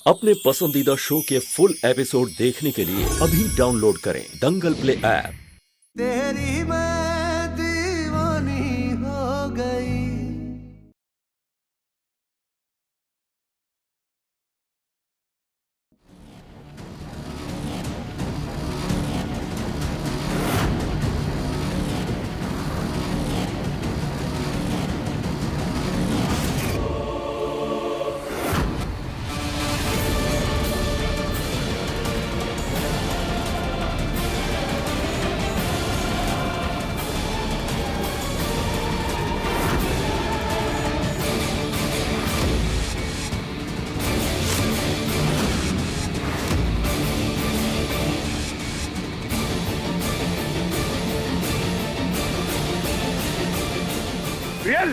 अपने पसंदीदा शो के फुल एपिसोड देखने के लिए अभी डाउनलोड करें दंगल प्ले ऐप। तेरी मैं दीवानी हो गई। Real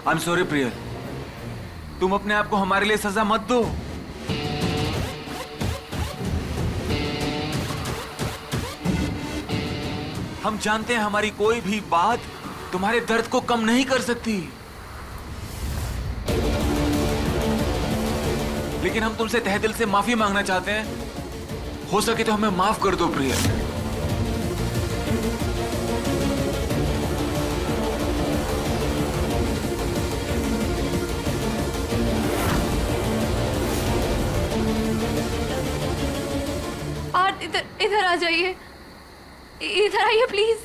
I am sorry Priyal, तुम अपने आप को हमारे लिए सजा मत दो। हम जानते हैं हमारी कोई भी बात तुम्हारे दर्द को कम नहीं कर सकती, लेकिन हम तुमसे तहे दिल से माफी मांगना चाहते हैं। हो सके तो हमें माफ कर दो प्रियल। आप इधर इधर आ जाइए, इधर आइए प्लीज।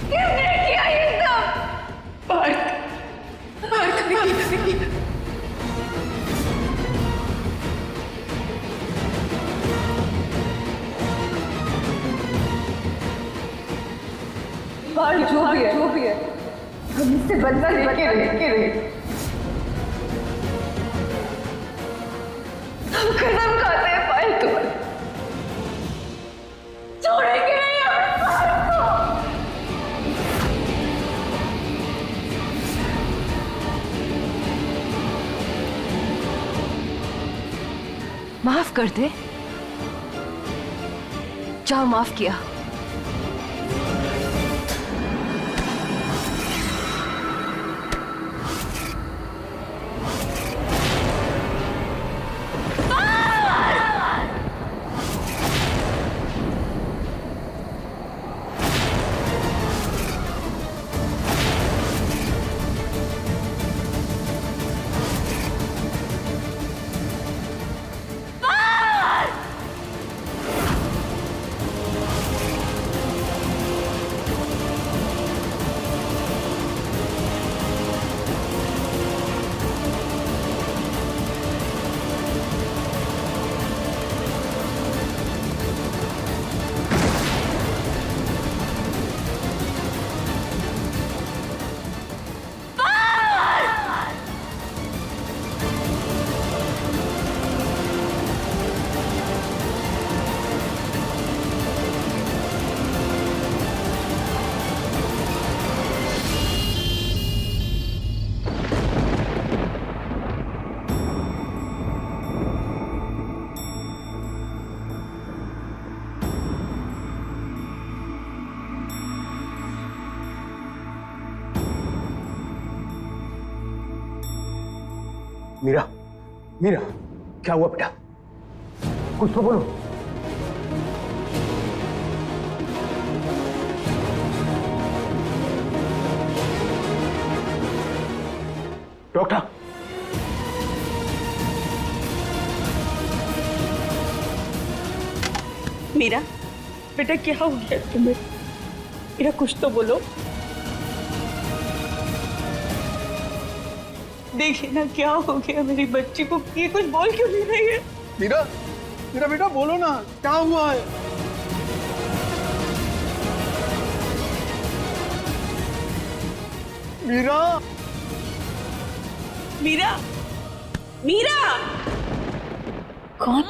किसने किया ये सब? पार्थ ने किया। पार्थ जो भी है हम इससे बदला लेके रहे। हम कसम खाते हैं पार्थ, छोड़ेंगे नहीं हम पार्थ को। माफ कर दे, जाओ माफ किया। मीरा, मीरा क्या हुआ बेटा? कुछ तो बोलो। डॉक्टर, मीरा बेटा क्या हो गया तुम्हें? मीरा कुछ तो बोलो। देखिए ना क्या हो गया मेरी बच्ची को, ये कुछ बोल क्यों नहीं रही है? मीरा, मेरा बेटा बोलो ना, क्या हुआ है? मीरा, मीरा, मीरा कौन?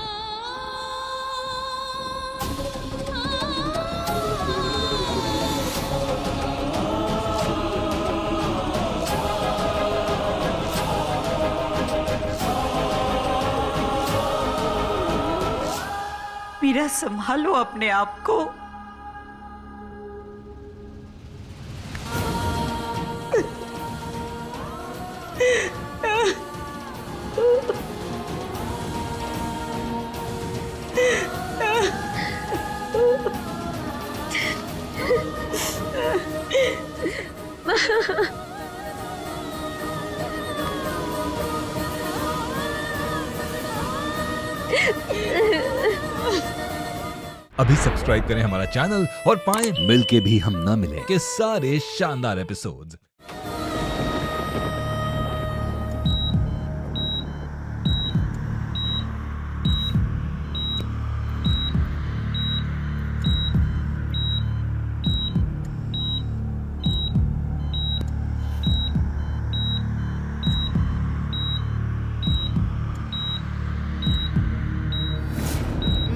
मीरा संभालो अपने आप को। अभी सब्सक्राइब करें हमारा चैनल और पाएं मिलके भी हम ना मिले के सारे शानदार एपिसोड्स।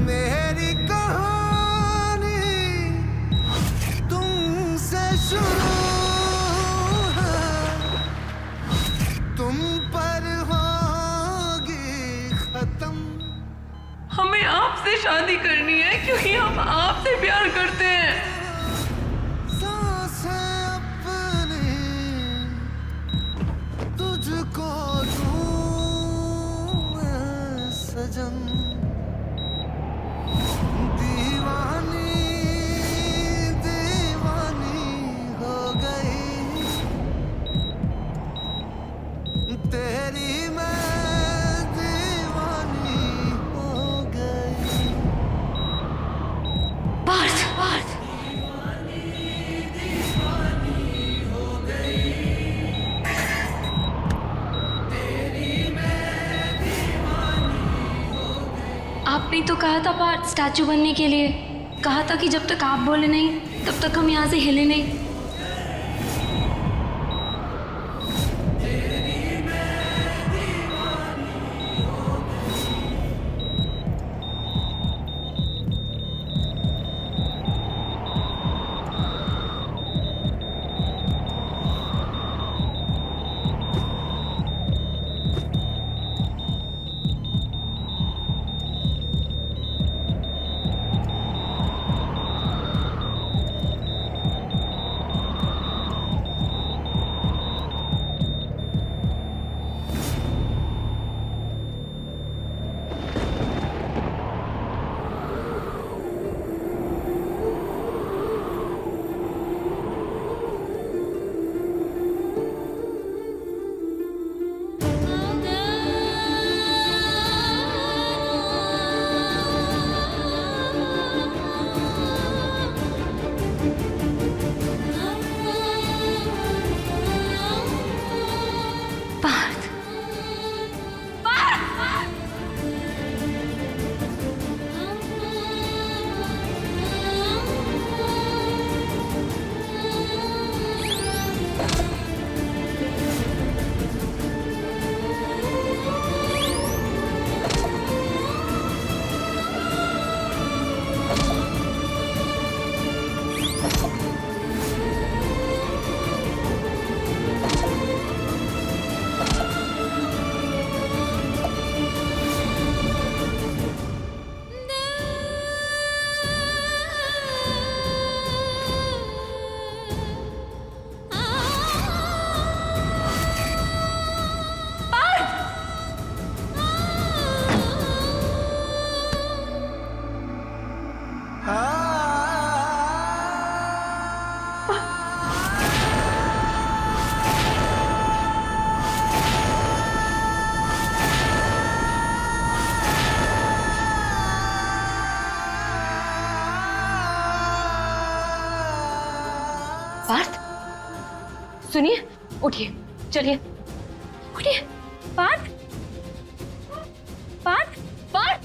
मेरी कहानी तुमसे शुरू है, तुम पर होगी खत्म। हमें आपसे शादी करनी है क्योंकि हम आपसे प्यार करते हैं। सांसें अपनी तुझको दूं मैं सजन, दीवानी दीवानी हो गई तेरी, मैं दीवानी हो गई। पार्थ, पार्थ, आपने तो कहा था पार्थ स्टैचू बनने के लिए, कहा था कि जब तक आप बोले नहीं तब तक हम यहाँ से हिले नहीं। पार्थ, सुनिए, उठिए, चलिए, उठिए। पार्थ, पार्थ, पार्थ,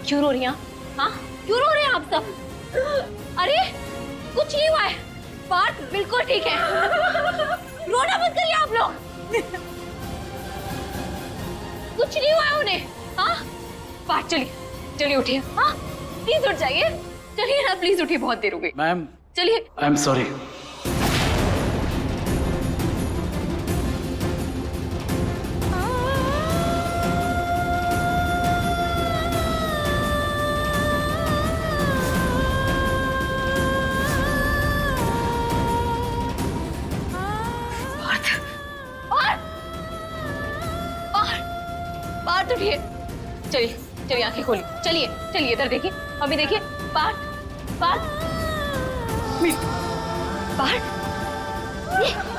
क्यों रो रही हैं? हाँ, क्यों रो रहे हैं आप सब? अरे कुछ नहीं हुआ है, पार्थ बिल्कुल ठीक है। रोना मत करिए आप लोग, कुछ नहीं हुआ है उन्हें। हाँ, पार्थ चलिए, चलिए उठिए। हाँ प्लीज उठ जाइए। चलिए ना प्लीज उठिए, बहुत देर हो गई। मैम चलिए। I am sorry. पार्थ उठिए। चलिए चलिए, आंखें खोलिए। चलिए चलिए, इधर देखिए, अभी देखिए। पार्थ, पार्थ, पार्थ,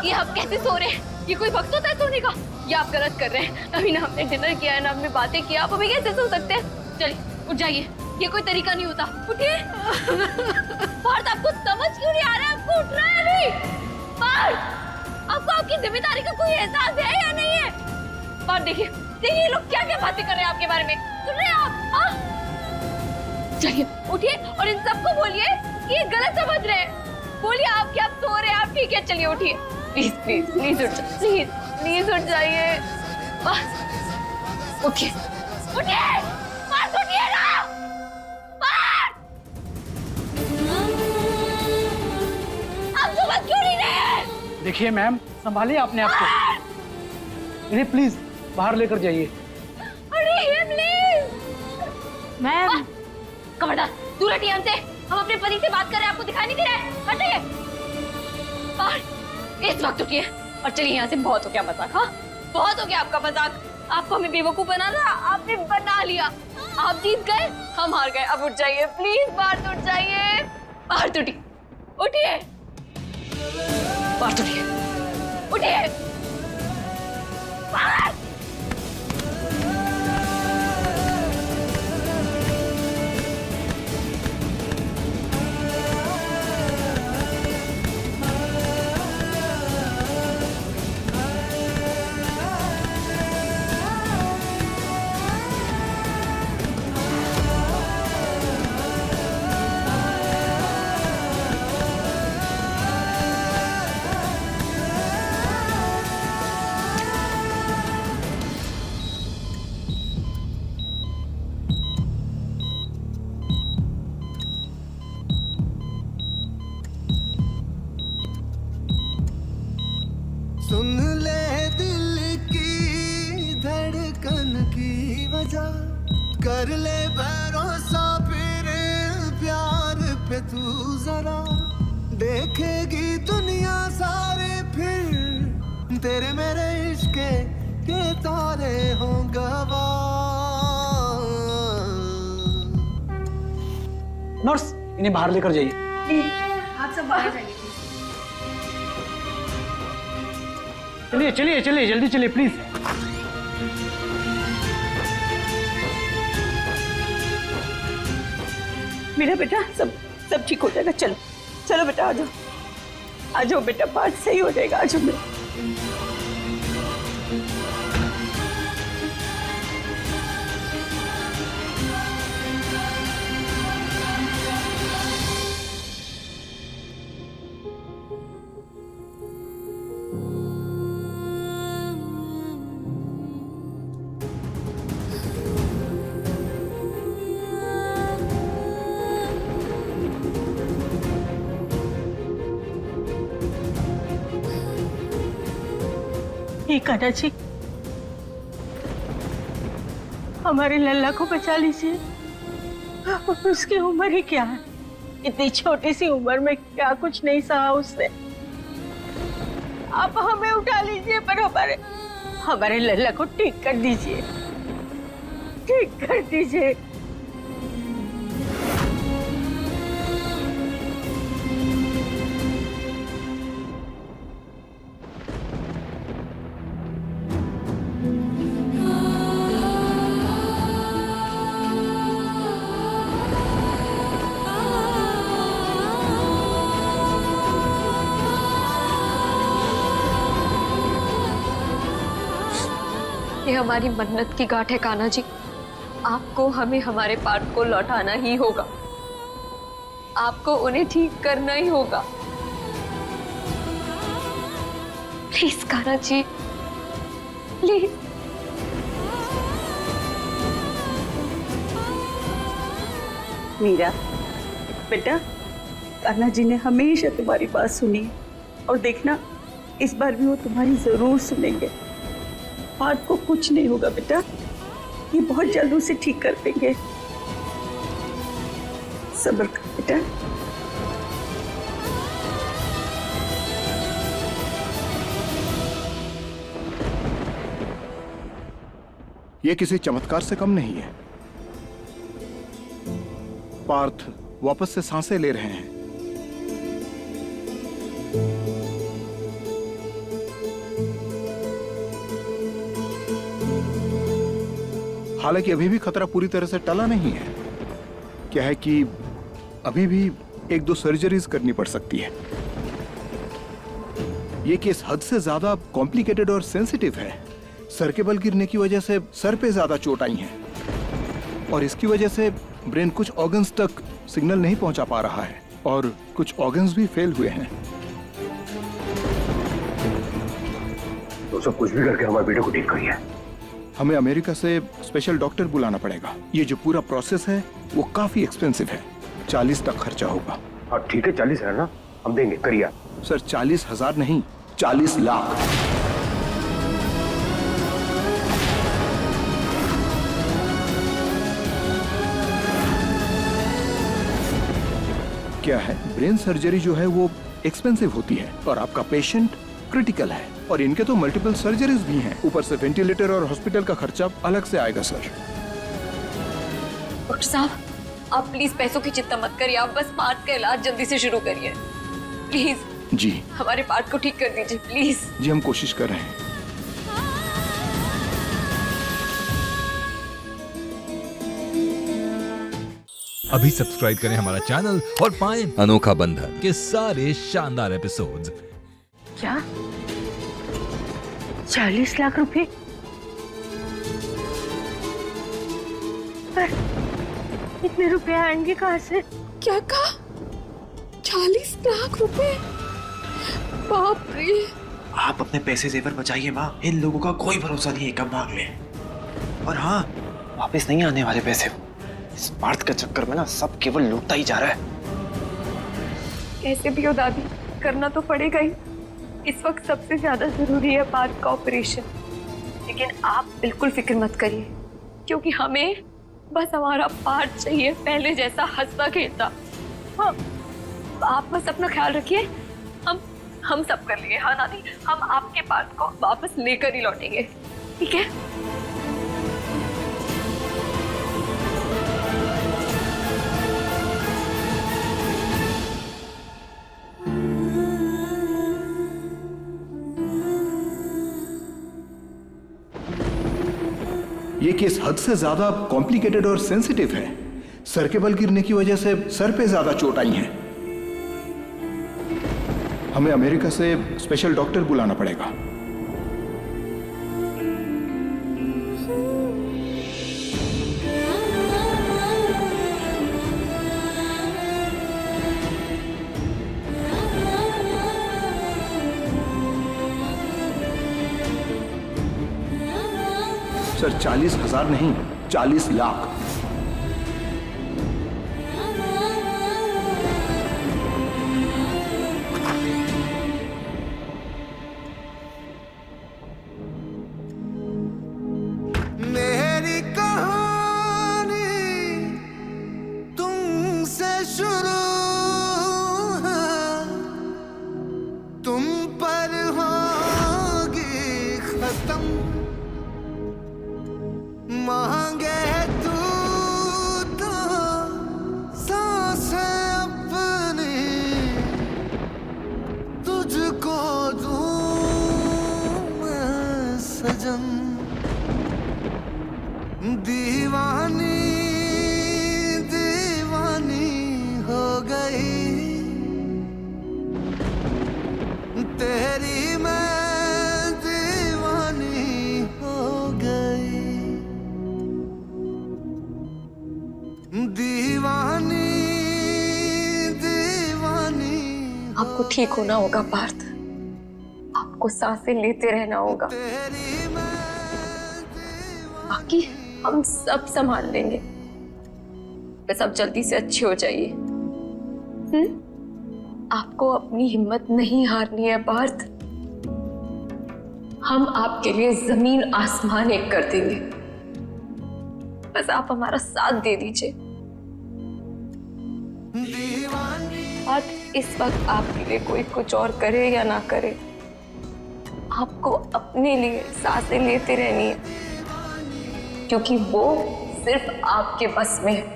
ये आप कैसे सो रहे हैं? ये कोई वक्त होता है सोने का? ये आप गलत कर रहे हैं। अभी ना हमने डिनर किया है, ना हमने बातें किया, आप अभी कैसे सो सकते हैं? चलिए उठ जाइए, ये कोई तरीका नहीं होता। उठिए। पार्थ, आपको समझ क्यों नहीं आ रहा है? आपको उठना है अभी। पार्थ, आपको आपकी जिम्मेदारी का कोई एहसास है या नहीं है? पार्थ देखिए, देखिए ये लोग क्या क्या बातें कर रहे हैं आपके बारे में। सुन रहे हैं आप? हाँ, चलिए उठिए और इन सबको बोलिए कि ये गलत समझ रहे हैं। बोलिए आप कि आप सो रहे हैं, आप ठीक है। चलिए उठिए, प्लीज प्लीज प्लीज उठ, प्लीज प्लीज उठ जाइए। उठिए उठिए, पार्थ उठिए ना। पार्थ, आप समझ क्यों नहीं रहे हैं? देखिए मैम, संभालिए अपने आप को। इन्हें प्लीज बाहर लेकर जाइए। अरे प्लीज। मैम, खबरदार, दूर हटिए हमसे। हम अपने पति से बात कर रहे हैं, आपको दिखाई नहीं दे रहा है? हटिए। और इस वक्त उठिए और चलिए यहाँ से। बहुत हो गया मजाक। हाँ, बहुत हो गया आपका मजाक। आपको हमें बेवकूफ बनाना आपने बना लिया। आप जीत गए, हम हार गए। अब उठ जाइए प्लीज, बाहर उठ जाइए। बाहर उठिए, उठिए, बाहर उठिए, उठिए, बाहर। सुन ले दिल की धड़कन की वजह, कर ले भरोसा फिर प्यार पे तू जरा। देखेगी दुनिया सारे फिर तेरे मेरे इश्क के तारे हों गवाह। नर्स, इन्हें बाहर लेकर जाइए। आप सब बाहर जाइए। चलिए चलिए चलिए, जल्दी चलिए प्लीज। मेरा बेटा सब ठीक हो जाएगा। चलो चलो बेटा, आ जाओ, आ जाओ बेटा, बात सही हो जाएगा। आ जाओ बेटा। कान्हा जी, हमारे लल्ला को बचा लीजिए। उसकी उम्र ही क्या है? इतनी छोटी सी उम्र में क्या कुछ नहीं सहा उसने। आप हमें उठा लीजिए, पर हमारे लल्ला को ठीक कर दीजिए, ठीक कर दीजिए। ये हमारी मन्नत की गांठ है कान्हा जी। आपको हमें हमारे पार्थ को लौटाना ही होगा। आपको उन्हें ठीक करना ही होगा। Please Kanha ji, please. मीरा बेटा, कान्हा जी ने हमेशा तुम्हारी बात सुनी है और देखना इस बार भी वो तुम्हारी जरूर सुनेंगे। बात को कुछ नहीं होगा बेटा, ये बहुत जल्द उसे ठीक कर देंगे। सब्र कर बेटा। ये किसी चमत्कार से कम नहीं है। पार्थ वापस से सांसें ले रहे हैं। हालांकि अभी भी खतरा पूरी तरह से टला नहीं है। क्या है कि अभी भी 1-2 सर्जरीज करनी पड़ सकती है। ये केस हद से ज्यादा कॉम्प्लिकेटेड और सेंसिटिव है। सर के बल गिरने की वजह से सर पे ज्यादा चोट आई है और इसकी वजह से ब्रेन कुछ ऑर्गन्स तक सिग्नल नहीं पहुंचा पा रहा है और कुछ ऑर्गन्स भी फेल हुए हैं। तो सब कुछ भी करके हमारे बेटे को ठीक करिए। हमें अमेरिका से स्पेशल डॉक्टर बुलाना पड़ेगा। ये जो पूरा प्रोसेस है वो काफी एक्सपेंसिव है। 40 तक खर्चा होगा। हाँ ठीक है, 40 है ना, हम देंगे, करिए। सर 40,000 नहीं, 40 लाख। क्या है, ब्रेन सर्जरी जो है वो एक्सपेंसिव होती है और आपका पेशेंट क्रिटिकल है और इनके तो मल्टीपल सर्जरीज भी हैं। ऊपर से वेंटिलेटर और हॉस्पिटल का खर्चा अलग से आएगा। सर डॉक्टर साहब, आप प्लीज पैसों की चिंता मत करिए, आप बस पार्थ का इलाज जल्दी से शुरू करिए प्लीज। जी हमारे पार्थ को ठीक कर दीजिए प्लीज। जी हम कोशिश कर रहे हैं। अभी सब्सक्राइब करें हमारा चैनल और पाएं अनोखा बंधन के सारे शानदार एपिसोड्स। क्या 40 लाख रुपए? पर इतने रुपए आएंगे कहाँ से? क्या कहा? 40 लाख रुपए? बाप रे। आप अपने पैसे जेवर बचाइए माँ, इन लोगों का कोई भरोसा नहीं है कब भाग ले। और हाँ, वापस नहीं आने वाले पैसे। इस पार्थ के चक्कर में ना सब केवल लूटता ही जा रहा है। कैसे भी हो दादी, करना तो पड़ेगा ही। इस वक्त सबसे ज्यादा जरूरी है पार्थ का ऑपरेशन। लेकिन आप बिल्कुल फिक्र मत करिए, क्योंकि हमें बस हमारा पार्थ चाहिए, पहले जैसा हंसता खेलता। हाँ, आप बस अपना ख्याल रखिए, हम सब कर लेंगे। हाँ दादी, हम आपके पार्थ को वापस लेकर ही लौटेंगे, ठीक है? ये केस हद से ज्यादा कॉम्प्लिकेटेड और सेंसिटिव है। सर के बल गिरने की वजह से सर पे ज्यादा चोट आई है। हमें अमेरिका से स्पेशल डॉक्टर बुलाना पड़ेगा। सर 40,000 नहीं, 40 लाख। मेरी कहानी तुमसे शुरू है, तुम पर होगी खत्म। मांगे तू तो सांसें अपनी, तुझको दूं मैं सजन। दीवानी दीवानी हो गई तेरी, मैं दीवानी हो गई। दीवानी दीवानी आपको ठीक होना होगा पार्थ, आपको सांसें लेते रहना होगा, बाकी हम सब संभाल लेंगे। बस आप जल्दी से अच्छे हो जाइए। आपको अपनी हिम्मत नहीं हारनी है पार्थ। हम आपके लिए जमीन आसमान एक कर देंगे, बस आप हमारा साथ दे दीजिए। पार्थ, इस वक्त आपके लिए कोई कुछ और करे या ना करे, आपको अपने लिए सांसें लेते रहनी है, क्योंकि वो सिर्फ आपके बस में है।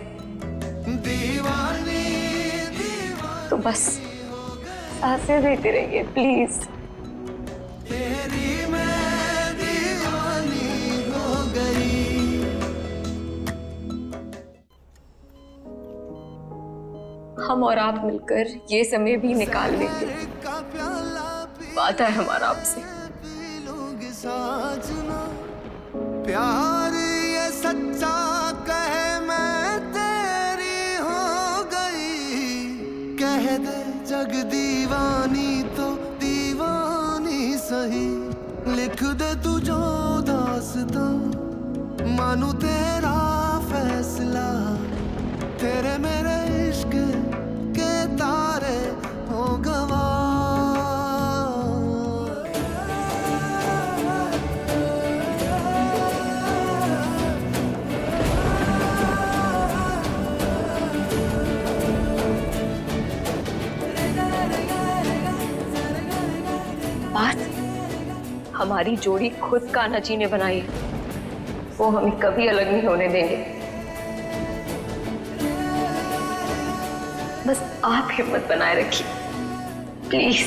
तो बस सांसें देते रहिए प्लीज। तेरी मैं दीवानी हो गई। हम और आप मिलकर ये समय भी निकाल लेंगे, वादा है हमारा आपसे। प्यार ये सच्चा कहे मैं तेरी हो गई। कह दे जग दीवानी तो दीवानी सही। लिख दे तू जो दास्तां, मानू तेरा फैसला। तेरे मेरे इश्क के तारे हो गवा। बात हमारी जोड़ी खुद कान्हा जी ने बनाई है, वो हमें कभी अलग नहीं होने देंगे। बस आप हिम्मत बनाए रखिए प्लीज।